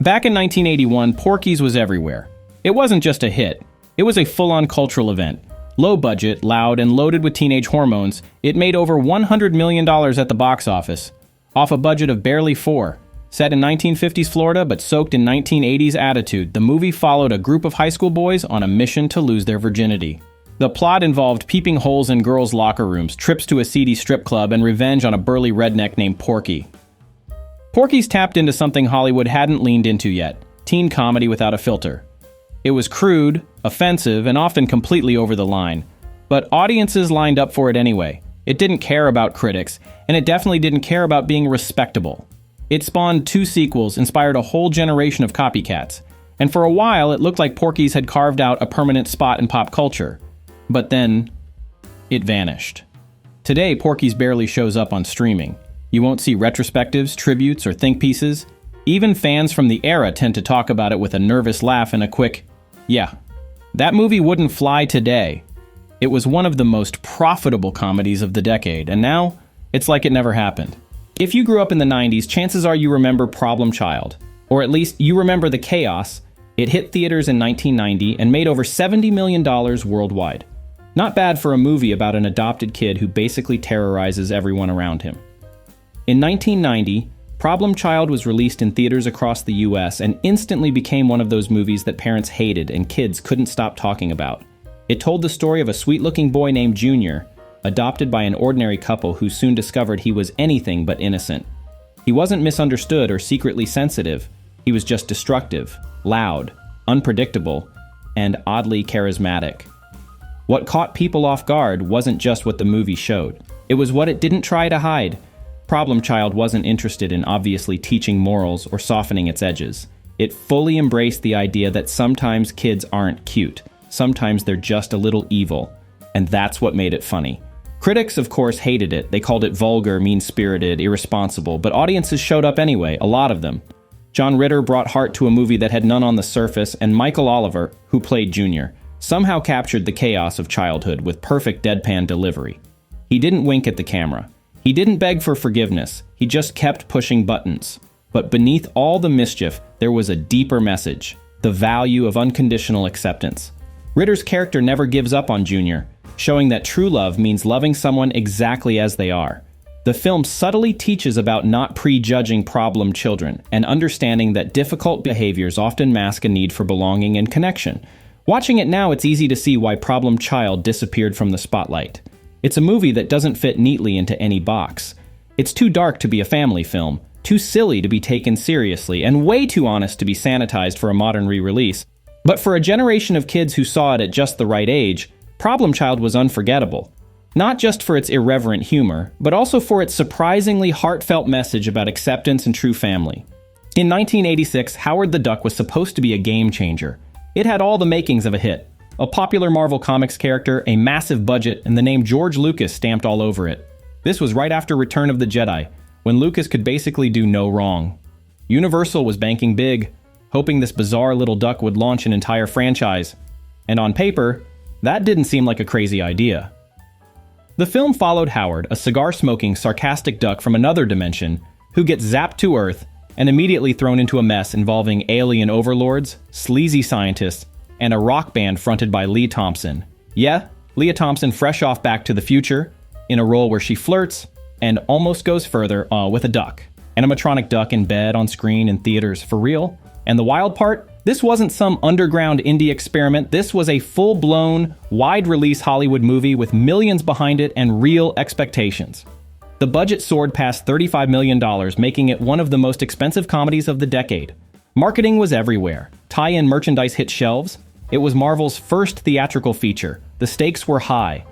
Back in 1981, Porky's was everywhere. It wasn't just a hit. It was a full-on cultural event. Low budget, loud, and loaded with teenage hormones, it made over $100 million at the box office, off a budget of barely $4. Set in 1950s Florida but soaked in 1980s attitude, the movie followed a group of high school boys on a mission to lose their virginity. The plot involved peeping holes in girls' locker rooms, trips to a seedy strip club, and revenge on a burly redneck named Porky. Porky's tapped into something Hollywood hadn't leaned into yet: teen comedy without a filter. It was crude, offensive, and often completely over the line. But audiences lined up for it anyway. It didn't care about critics, and it definitely didn't care about being respectable. It spawned 2 sequels, inspired a whole generation of copycats. And for a while, it looked like Porky's had carved out a permanent spot in pop culture. But then, it vanished. Today, Porky's barely shows up on streaming. You won't see retrospectives, tributes, or think pieces. Even fans from the era tend to talk about it with a nervous laugh and a quick, "Yeah, that movie wouldn't fly today." It was one of the most profitable comedies of the decade, and now, it's like it never happened. If you grew up in the 90s, chances are you remember Problem Child. Or at least, you remember the chaos. It hit theaters in 1990 and made over $70 million worldwide. Not bad for a movie about an adopted kid who basically terrorizes everyone around him. In 1990, Problem Child was released in theaters across the US and instantly became one of those movies that parents hated and kids couldn't stop talking about. It told the story of a sweet-looking boy named Junior, adopted by an ordinary couple who soon discovered he was anything but innocent. He wasn't misunderstood or secretly sensitive. He was just destructive, loud, unpredictable, and oddly charismatic. What caught people off guard wasn't just what the movie showed. It was what it didn't try to hide. Problem Child wasn't interested in obviously teaching morals or softening its edges. It fully embraced the idea that sometimes kids aren't cute. Sometimes they're just a little evil. And that's what made it funny. Critics, of course, hated it. They called it vulgar, mean-spirited, irresponsible, but audiences showed up anyway, a lot of them. John Ritter brought heart to a movie that had none on the surface, and Michael Oliver, who played Junior, somehow captured the chaos of childhood with perfect deadpan delivery. He didn't wink at the camera. He didn't beg for forgiveness. He just kept pushing buttons. But beneath all the mischief, there was a deeper message: the value of unconditional acceptance. Ritter's character never gives up on Junior, showing that true love means loving someone exactly as they are. The film subtly teaches about not prejudging problem children and understanding that difficult behaviors often mask a need for belonging and connection. Watching it now, it's easy to see why Problem Child disappeared from the spotlight. It's a movie that doesn't fit neatly into any box. It's too dark to be a family film, too silly to be taken seriously, and way too honest to be sanitized for a modern re-release. But for a generation of kids who saw it at just the right age, Problem Child was unforgettable. Not just for its irreverent humor, but also for its surprisingly heartfelt message about acceptance and true family. In 1986, Howard the Duck was supposed to be a game changer. It had all the makings of a hit. A popular Marvel Comics character, a massive budget, and the name George Lucas stamped all over it. This was right after Return of the Jedi, when Lucas could basically do no wrong. Universal was banking big, hoping this bizarre little duck would launch an entire franchise. And on paper, that didn't seem like a crazy idea. The film followed Howard, a cigar-smoking, sarcastic duck from another dimension, who gets zapped to Earth and immediately thrown into a mess involving alien overlords, sleazy scientists, and a rock band fronted by Lea Thompson. Yeah, Lea Thompson fresh off Back to the Future, in a role where she flirts and almost goes further with a duck. Animatronic duck in bed, on screen, in theaters, for real. And the wild part? This wasn't some underground indie experiment. This was a full-blown, wide-release Hollywood movie with millions behind it and real expectations. The budget soared past $35 million, making it one of the most expensive comedies of the decade. Marketing was everywhere. Tie-in merchandise hit shelves. It was Marvel's first theatrical feature. The stakes were high.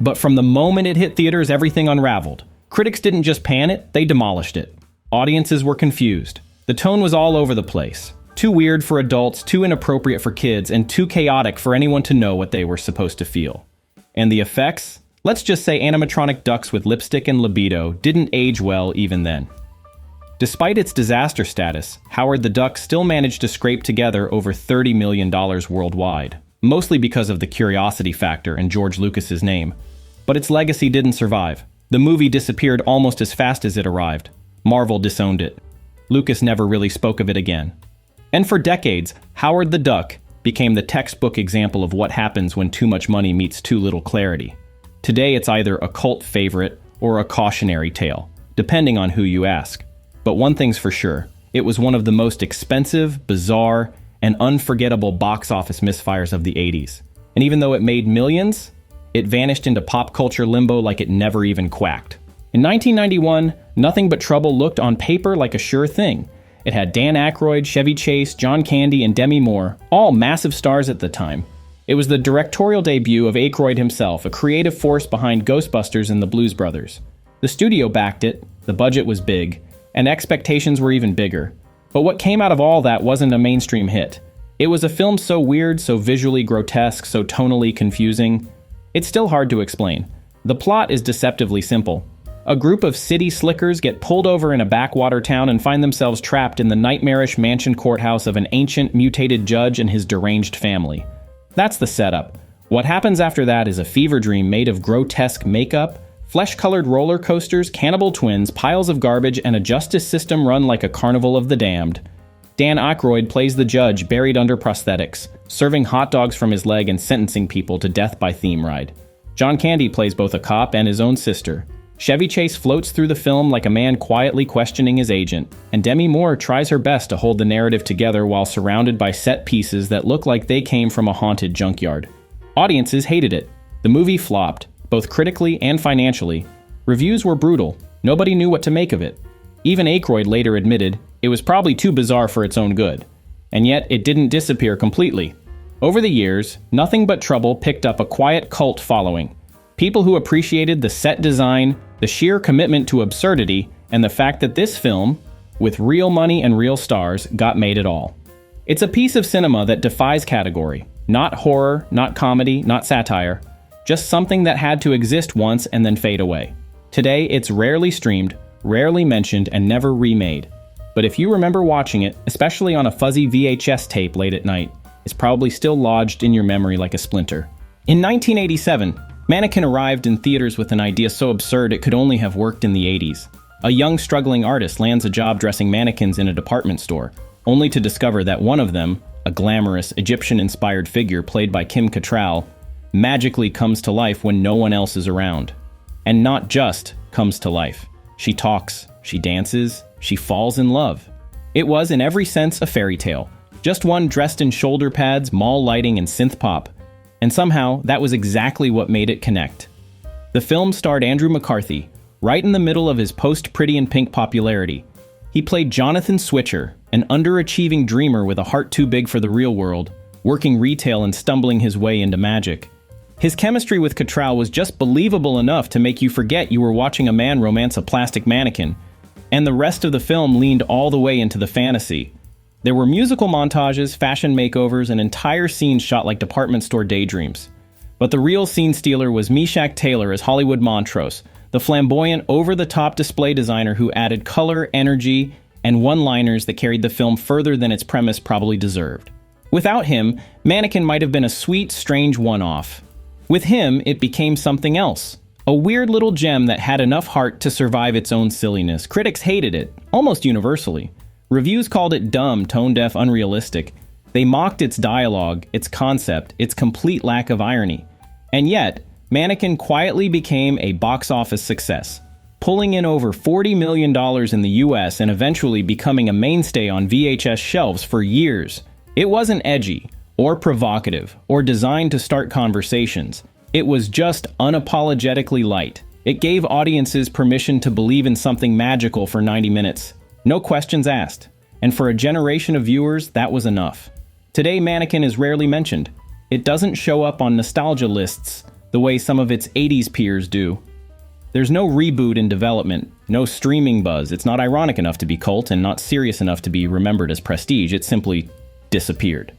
But from the moment it hit theaters, everything unraveled. Critics didn't just pan it, they demolished it. Audiences were confused. The tone was all over the place. Too weird for adults, too inappropriate for kids, and too chaotic for anyone to know what they were supposed to feel. And the effects? Let's just say animatronic ducks with lipstick and libido didn't age well even then. Despite its disaster status, Howard the Duck still managed to scrape together over $30 million worldwide, mostly because of the curiosity factor and George Lucas's name. But its legacy didn't survive. The movie disappeared almost as fast as it arrived. Marvel disowned it. Lucas never really spoke of it again. And for decades, Howard the Duck became the textbook example of what happens when too much money meets too little clarity. Today, it's either a cult favorite or a cautionary tale, depending on who you ask. But one thing's for sure, it was one of the most expensive, bizarre, and unforgettable box office misfires of the 80s. And even though it made millions, it vanished into pop culture limbo like it never even quacked. In 1991, Nothing But Trouble looked on paper like a sure thing. It had Dan Aykroyd, Chevy Chase, John Candy, and Demi Moore, all massive stars at the time. It was the directorial debut of Aykroyd himself, a creative force behind Ghostbusters and the Blues Brothers. The studio backed it, the budget was big, and expectations were even bigger. But what came out of all that wasn't a mainstream hit. It was a film so weird, so visually grotesque, so tonally confusing. It's still hard to explain. The plot is deceptively simple. A group of city slickers get pulled over in a backwater town and find themselves trapped in the nightmarish mansion courthouse of an ancient, mutated judge and his deranged family. That's the setup. What happens after that is a fever dream made of grotesque makeup, flesh-colored roller coasters, cannibal twins, piles of garbage, and a justice system run like a carnival of the damned. Dan Aykroyd plays the judge buried under prosthetics, serving hot dogs from his leg and sentencing people to death by theme ride. John Candy plays both a cop and his own sister. Chevy Chase floats through the film like a man quietly questioning his agent, and Demi Moore tries her best to hold the narrative together while surrounded by set pieces that look like they came from a haunted junkyard. Audiences hated it. The movie flopped, both critically and financially. Reviews were brutal. Nobody knew what to make of it. Even Aykroyd later admitted it was probably too bizarre for its own good. And yet, it didn't disappear completely. Over the years, Nothing But Trouble picked up a quiet cult following. People who appreciated the set design, the sheer commitment to absurdity, and the fact that this film, with real money and real stars, got made at all. It's a piece of cinema that defies category. Not horror, not comedy, not satire. Just something that had to exist once and then fade away. Today, it's rarely streamed, rarely mentioned, and never remade. But if you remember watching it, especially on a fuzzy VHS tape late at night, it's probably still lodged in your memory like a splinter. In 1987, Mannequin arrived in theaters with an idea so absurd it could only have worked in the 80s. A young, struggling artist lands a job dressing mannequins in a department store, only to discover that one of them, a glamorous, Egyptian-inspired figure played by Kim Cattrall, magically comes to life when no one else is around. And not just comes to life. She talks, she dances, she falls in love. It was, in every sense, a fairy tale. Just one dressed in shoulder pads, mall lighting, and synth pop. And somehow, that was exactly what made it connect. The film starred Andrew McCarthy, right in the middle of his post-Pretty in Pink popularity. He played Jonathan Switcher, an underachieving dreamer with a heart too big for the real world, working retail and stumbling his way into magic. His chemistry with Cattrall was just believable enough to make you forget you were watching a man romance a plastic mannequin, and the rest of the film leaned all the way into the fantasy. There were musical montages, fashion makeovers, and entire scenes shot like department store daydreams. But the real scene stealer was Meshach Taylor as Hollywood Montrose, the flamboyant, over-the-top display designer who added color, energy, and one-liners that carried the film further than its premise probably deserved. Without him, Mannequin might have been a sweet, strange one-off. With him, it became something else. A weird little gem that had enough heart to survive its own silliness. Critics hated it, almost universally. Reviews called it dumb, tone-deaf, unrealistic. They mocked its dialogue, its concept, its complete lack of irony. And yet, Mannequin quietly became a box office success, pulling in over $40 million in the US and eventually becoming a mainstay on VHS shelves for years. It wasn't edgy, or provocative, or designed to start conversations. It was just unapologetically light. It gave audiences permission to believe in something magical for 90 minutes. No questions asked. And for a generation of viewers, that was enough. Today, Mannequin is rarely mentioned. It doesn't show up on nostalgia lists the way some of its 80s peers do. There's no reboot in development, no streaming buzz. It's not ironic enough to be cult and not serious enough to be remembered as prestige. It simply disappeared.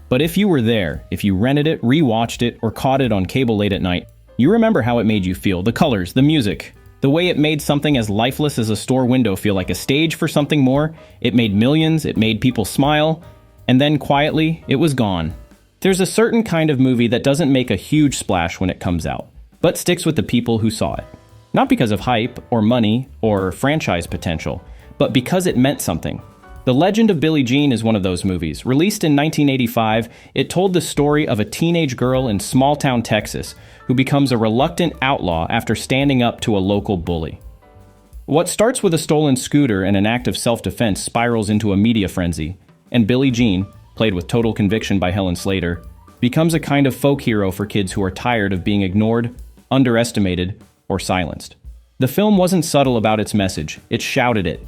But if you were there, if you rented it, rewatched it, or caught it on cable late at night, you remember how it made you feel, the colors, the music, the way it made something as lifeless as a store window feel like a stage for something more. It made millions, it made people smile, and then quietly, it was gone. There's a certain kind of movie that doesn't make a huge splash when it comes out, but sticks with the people who saw it. Not because of hype, or money, or franchise potential, but because it meant something. The Legend of Billie Jean is one of those movies. Released in 1985, it told the story of a teenage girl in small-town Texas who becomes a reluctant outlaw after standing up to a local bully. What starts with a stolen scooter and an act of self-defense spirals into a media frenzy, and Billie Jean, played with total conviction by Helen Slater, becomes a kind of folk hero for kids who are tired of being ignored, underestimated, or silenced. The film wasn't subtle about its message. It shouted it.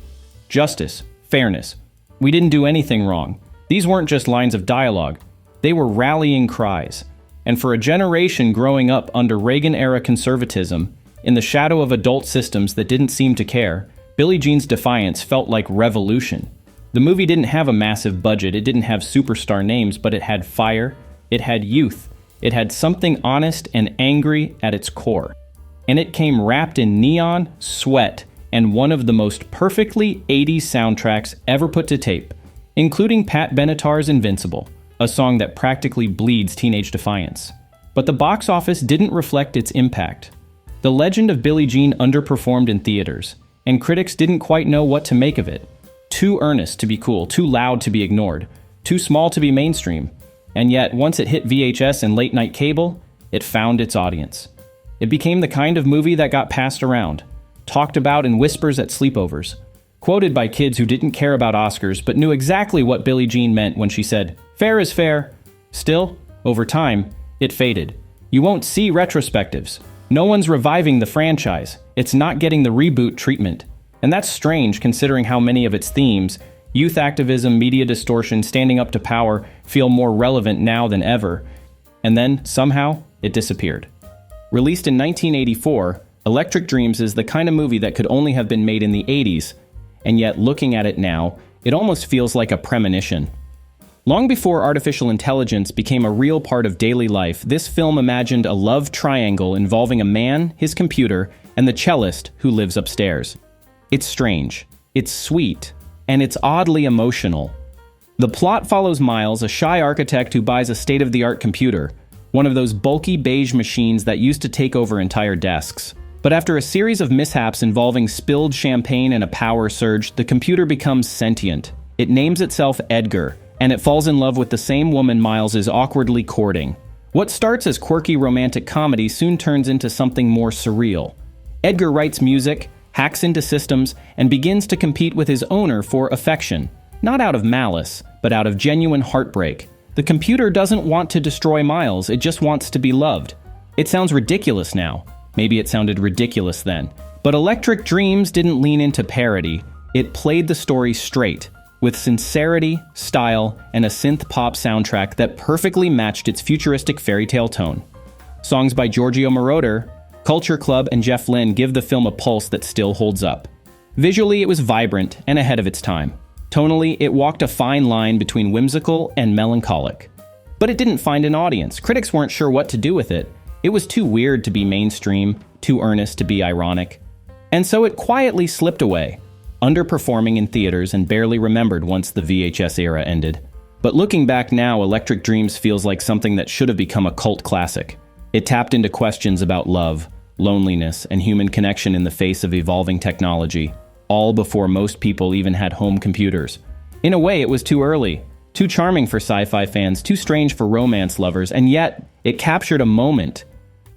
Justice, fairness. We didn't do anything wrong. These weren't just lines of dialogue. They were rallying cries. And for a generation growing up under Reagan-era conservatism, in the shadow of adult systems that didn't seem to care, Billie Jean's defiance felt like revolution. The movie didn't have a massive budget, it didn't have superstar names, but it had fire, it had youth, it had something honest and angry at its core. And it came wrapped in neon, sweat, and one of the most perfectly 80s soundtracks ever put to tape, including Pat Benatar's Invincible, a song that practically bleeds teenage defiance. But the box office didn't reflect its impact. The Legend of Billie Jean underperformed in theaters, and critics didn't quite know what to make of it. Too earnest to be cool, too loud to be ignored, too small to be mainstream. And yet, once it hit VHS and late-night cable, it found its audience. It became the kind of movie that got passed around, talked about in whispers at sleepovers, quoted by kids who didn't care about Oscars but knew exactly what Billie Jean meant when she said, "Fair is fair." Still, over time, it faded. You won't see retrospectives. No one's reviving the franchise. It's not getting the reboot treatment. And that's strange considering how many of its themes, youth activism, media distortion, standing up to power, feel more relevant now than ever. And then, somehow, it disappeared. Released in 1984, Electric Dreams is the kind of movie that could only have been made in the 80s, and yet looking at it now, it almost feels like a premonition. Long before artificial intelligence became a real part of daily life, this film imagined a love triangle involving a man, his computer, and the cellist who lives upstairs. It's strange, it's sweet, and it's oddly emotional. The plot follows Miles, a shy architect who buys a state-of-the-art computer, one of those bulky beige machines that used to take over entire desks. But after a series of mishaps involving spilled champagne and a power surge, the computer becomes sentient. It names itself Edgar, and it falls in love with the same woman Miles is awkwardly courting. What starts as quirky romantic comedy soon turns into something more surreal. Edgar writes music, hacks into systems, and begins to compete with his owner for affection. Not out of malice, but out of genuine heartbreak. The computer doesn't want to destroy Miles, it just wants to be loved. It sounds ridiculous now. Maybe it sounded ridiculous then. But Electric Dreams didn't lean into parody. It played the story straight, with sincerity, style, and a synth-pop soundtrack that perfectly matched its futuristic fairy tale tone. Songs by Giorgio Moroder, Culture Club, and Jeff Lynne give the film a pulse that still holds up. Visually, it was vibrant and ahead of its time. Tonally, it walked a fine line between whimsical and melancholic. But it didn't find an audience. Critics weren't sure what to do with it. It was too weird to be mainstream, too earnest to be ironic. And so it quietly slipped away, underperforming in theaters and barely remembered once the VHS era ended. But looking back now, Electric Dreams feels like something that should have become a cult classic. It tapped into questions about love, loneliness, and human connection in the face of evolving technology, all before most people even had home computers. In a way, it was too early, too charming for sci-fi fans, too strange for romance lovers, and yet it captured a moment.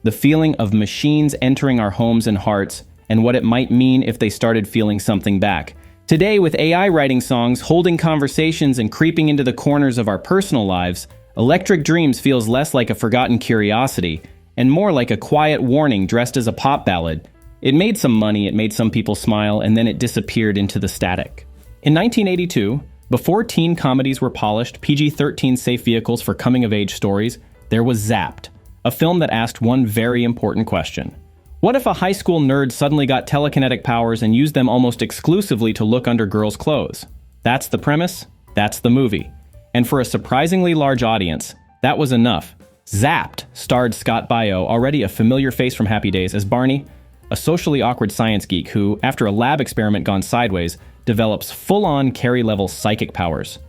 The feeling of machines entering our homes and hearts, and what it might mean if they started feeling something back. Today, with AI writing songs, holding conversations, and creeping into the corners of our personal lives, Electric Dreams feels less like a forgotten curiosity, and more like a quiet warning dressed as a pop ballad. It made some money, it made some people smile, and then it disappeared into the static. In 1982, before teen comedies were polished, PG-13 safe vehicles for coming-of-age stories, there was Zapped, a film that asked one very important question. What if a high school nerd suddenly got telekinetic powers and used them almost exclusively to look under girls' clothes? That's the premise, that's the movie. And for a surprisingly large audience, that was enough. Zapped starred Scott Baio, already a familiar face from Happy Days, as Barney, a socially awkward science geek who, after a lab experiment gone sideways, develops full-on Carrie-level psychic powers.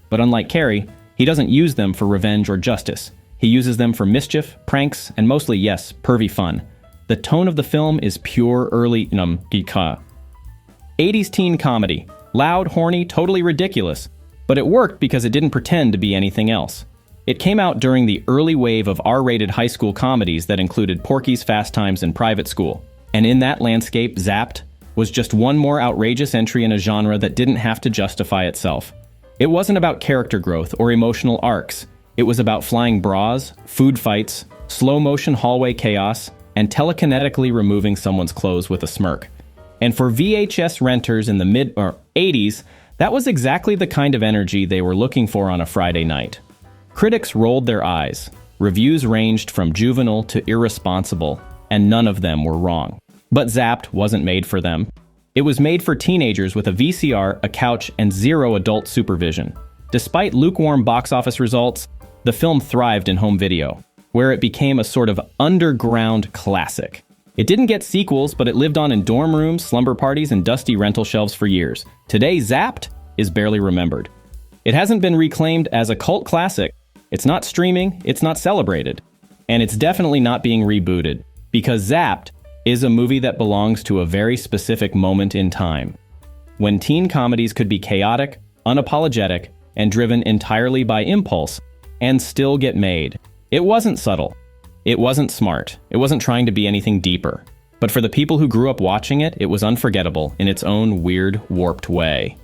But unlike Carrie, he doesn't use them for revenge or justice. He uses them for mischief, pranks, and mostly, yes, pervy fun. The tone of the film is pure early geek. 80s teen comedy. Loud, horny, totally ridiculous. But it worked because it didn't pretend to be anything else. It came out during the early wave of R-rated high school comedies that included Porky's Fast Times and Private School. And in that landscape, Zapped was just one more outrageous entry in a genre that didn't have to justify itself. It wasn't about character growth or emotional arcs. It was about flying bras, food fights, slow-motion hallway chaos, and telekinetically removing someone's clothes with a smirk. And for VHS renters in the mid-80s, that was exactly the kind of energy they were looking for on a Friday night. Critics rolled their eyes. Reviews ranged from juvenile to irresponsible, and none of them were wrong. But Zapped wasn't made for them. It was made for teenagers with a VCR, a couch, and zero adult supervision. Despite lukewarm box office results, the film thrived in home video, where it became a sort of underground classic. It didn't get sequels, but it lived on in dorm rooms, slumber parties, and dusty rental shelves for years. Today, Zapped is barely remembered. It hasn't been reclaimed as a cult classic. It's not streaming, it's not celebrated. And it's definitely not being rebooted, because Zapped is a movie that belongs to a very specific moment in time, when teen comedies could be chaotic, unapologetic, and driven entirely by impulse, and still get made. It wasn't subtle. It wasn't smart. It wasn't trying to be anything deeper. But for the people who grew up watching it, it was unforgettable in its own weird, warped way.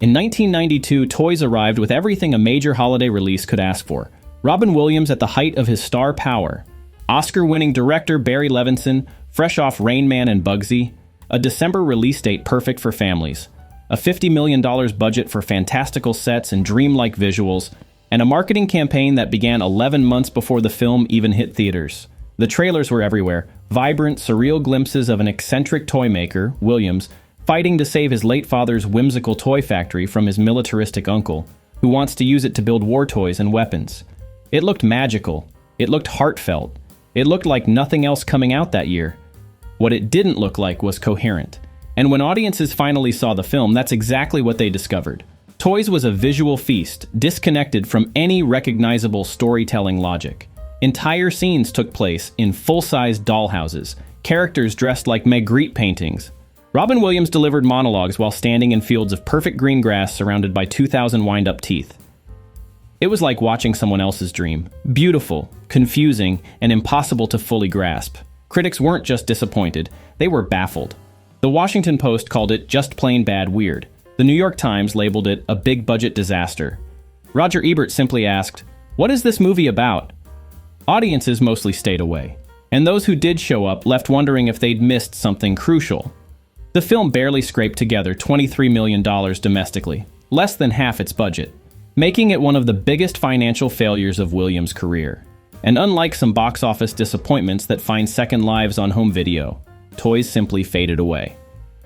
In 1992, toys arrived with everything a major holiday release could ask for. Robin Williams at the height of his star power. Oscar-winning director Barry Levinson, fresh off Rain Man and Bugsy. A December release date perfect for families. A $50 million budget for fantastical sets and dreamlike visuals. And a marketing campaign that began 11 months before the film even hit theaters. The trailers were everywhere. Vibrant, surreal glimpses of an eccentric toy maker, Williams, fighting to save his late father's whimsical toy factory from his militaristic uncle, who wants to use it to build war toys and weapons. It looked magical. It looked heartfelt. It looked like nothing else coming out that year. What it didn't look like was coherent. And when audiences finally saw the film, that's exactly what they discovered. Toys was a visual feast, disconnected from any recognizable storytelling logic. Entire scenes took place in full-size dollhouses, characters dressed like Magritte paintings. Robin Williams delivered monologues while standing in fields of perfect green grass surrounded by 2,000 wind-up teeth. It was like watching someone else's dream. Beautiful, confusing, and impossible to fully grasp. Critics weren't just disappointed, they were baffled. The Washington Post called it just plain bad weird. The New York Times labeled it a big-budget disaster. Roger Ebert simply asked, "What is this movie about?" Audiences mostly stayed away, and those who did show up left wondering if they'd missed something crucial. The film barely scraped together $23 million domestically, less than half its budget, making it one of the biggest financial failures of Williams' career. And unlike some box office disappointments that find second lives on home video, toys simply faded away.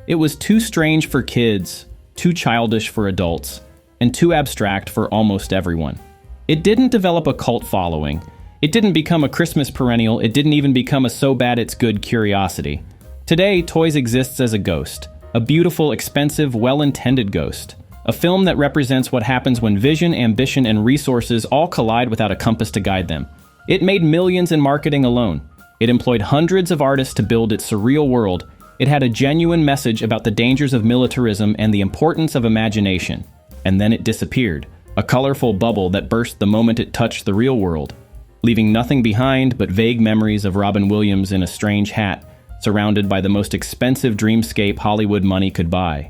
It was too strange for kids, too childish for adults, and too abstract for almost everyone. It didn't develop a cult following. It didn't become a Christmas perennial. It didn't even become a so bad it's good curiosity. Today, Toys exists as a ghost, a beautiful, expensive, well-intended ghost. A film that represents what happens when vision, ambition, and resources all collide without a compass to guide them. It made millions in marketing alone. It employed hundreds of artists to build its surreal world. It had a genuine message about the dangers of militarism and the importance of imagination. And then it disappeared, a colorful bubble that burst the moment it touched the real world, leaving nothing behind but vague memories of Robin Williams in a strange hat, surrounded by the most expensive dreamscape Hollywood money could buy.